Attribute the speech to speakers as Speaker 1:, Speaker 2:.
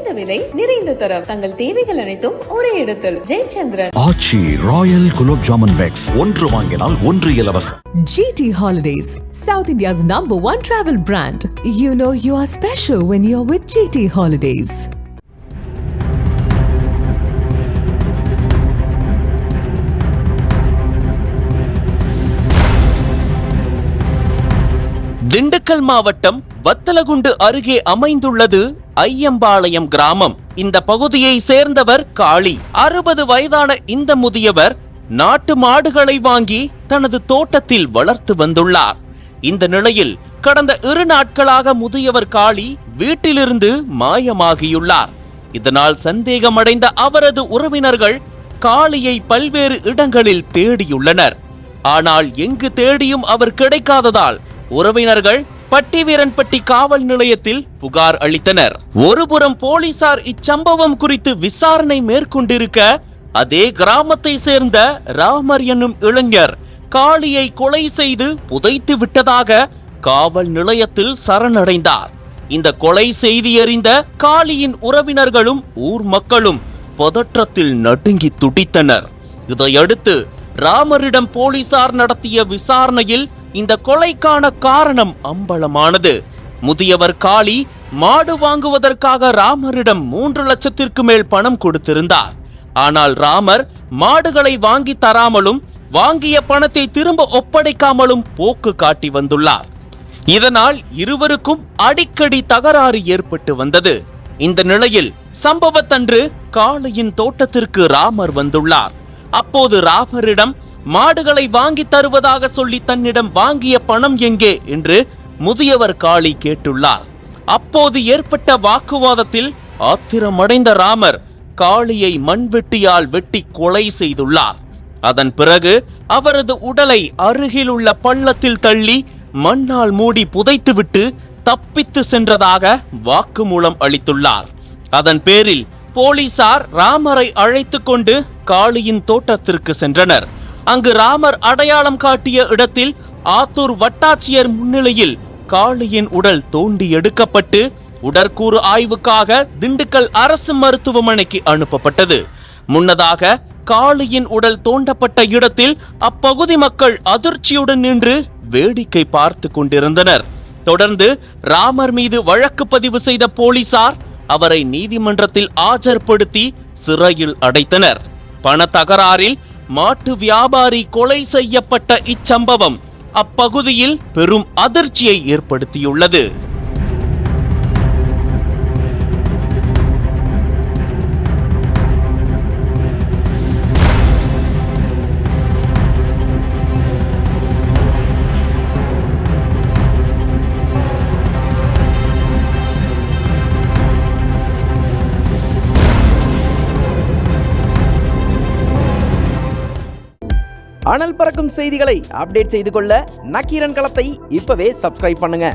Speaker 1: குறைந்த விலை நிறைந்த தரம் தங்கள் தேவைகள் அனைத்தும் ஒரே இடத்தில். ஜெயச்சந்திரன்.
Speaker 2: ஆச்சி ராயல் குலோப் ஜாமுன் பேக்ஸ் ஒன்று வாங்கினால் ஒன்று இலவசம்.
Speaker 3: GT Holidays, South India's #1 travel brand. You know you are special when you're with GT Holidays.
Speaker 4: Dindigul மாவட்டம் வத்தலகுண்டு அருகே அமைந்துள்ளது ஐயம்பாளையம் கிராமம். இந்த பகுதியை சேர்ந்தவர் காளி. 60 வயதான இந்த முதியவர் நாட்டு மாடுகளை வாங்கி தனது தோட்டத்தில் வளர்த்து வந்துள்ளார். இந்த நிலையில் கடந்த 2 நாட்களாக முதியவர் காளி வீட்டிலிருந்து மாயமாகியுள்ளார். இதனால் சந்தேகமடைந்த அவரது உறவினர்கள் காளியை பல்வேறு இடங்களில் தேடியுள்ளனர். ஆனால் எங்கு தேடியும் அவர் கிடைக்காததால் உறவினர்கள் பட்டிவீரன்பட்டி காவல் நிலையத்தில் புகார் அளித்தனர். ஒருபுறம் போலீசார் இச்சம்பவம் குறித்து விசாரணை மேற்கொண்டிருக்க, அதே கிராமத்தை சேர்ந்த ராமர் என்னும் இளைஞர் காளியை கொலை செய்து புதைத்து விட்டதாக காவல் நிலையத்தில் சரணடைந்தார். இந்த கொலை செய்தி அறிந்த காளியின் உறவினர்களும் ஊர் மக்களும் பதற்றத்தில் நடுங்கி துடித்தனர். இதையடுத்து ராமரிடம் போலீசார் நடத்திய விசாரணையில் இந்த கொலைக்கான காரணம் அம்பலமானது. முதியவர் காளி மாடு வாங்குவதற்காக ராமரிடம் 3 லட்சத்திற்கு மேல் பணம் கொடுத்திருந்தார். ஆனால் ராமர் மாடுகளை வாங்கி தராமலும் வாங்கிய பணத்தை திரும்ப ஒப்படைக்காமலும் போக்கு காட்டி வந்துள்ளார். இதனால் இருவருக்கும் அடிக்கடி தகராறு ஏற்பட்டு வந்தது. இந்த நிலையில் சம்பவத்தன்று காளியின் தோட்டத்திற்கு ராமர் வந்துள்ளார். அப்போது ராமரிடம் மாடுகளை வாங்கி தருவதாக சொல்லி தன்னிடம் வாங்கிய பணம் எங்கே என்று முதியவர் காளி கேட்டுள்ளார். அப்போது ஏற்பட்ட வாக்குவாதத்தில் ஆத்திரமடைந்த ராமர் காளியை மண்வெட்டியால் வெட்டி கொலை செய்துள்ளார். அதன் பிறகு அவரது உடலை அருகில் உள்ள பள்ளத்தில் தள்ளி மண்ணால் மூடி புதைத்துவிட்டு தப்பித்து சென்றதாக வாக்குமூலம் அளித்துள்ளார். அதன் பேரில் போலீசார் ராமரை அழைத்து கொண்டு காளியின் தோட்டத்திற்கு சென்றனர். அங்கு ராமர் அடையாளம் காட்டிய இடத்தில் ஆத்தூர் வட்டாட்சியர் முன்னிலையில் காளியின் உடல் தோண்டி எடுக்கப்பட்டு உடற்கூறு ஆய்வுக்காக திண்டுக்கல் அரசு மருத்துவமனைக்கு அனுப்பப்பட்டது. முன்னதாக காளியின் உடல் தோண்டப்பட்ட இடத்தில் அப்பகுதி மக்கள் அதிர்ச்சியுடன் நின்று வேடிக்கை பார்த்து கொண்டிருந்தனர். தொடர்ந்து ராமர் மீது வழக்கு பதிவு செய்த போலீசார் அவரை நீதிமன்றத்தில் ஆஜர்படுத்தி சிறையில் அடைத்தனர். பண தகராறில் மாட்டு வியாபாரி கொலை செய்யப்பட்ட இச்சம்பவம் அப்பகுதியில் பெரும் அதிர்ச்சியை ஏற்படுத்தியுள்ளது.
Speaker 5: அனல் பறக்கும் செய்திகளை அப்டேட் செய்து கொள்ள நக்கீரன் களத்தை இப்பவே சப்ஸ்கிரைப் பண்ணுங்க.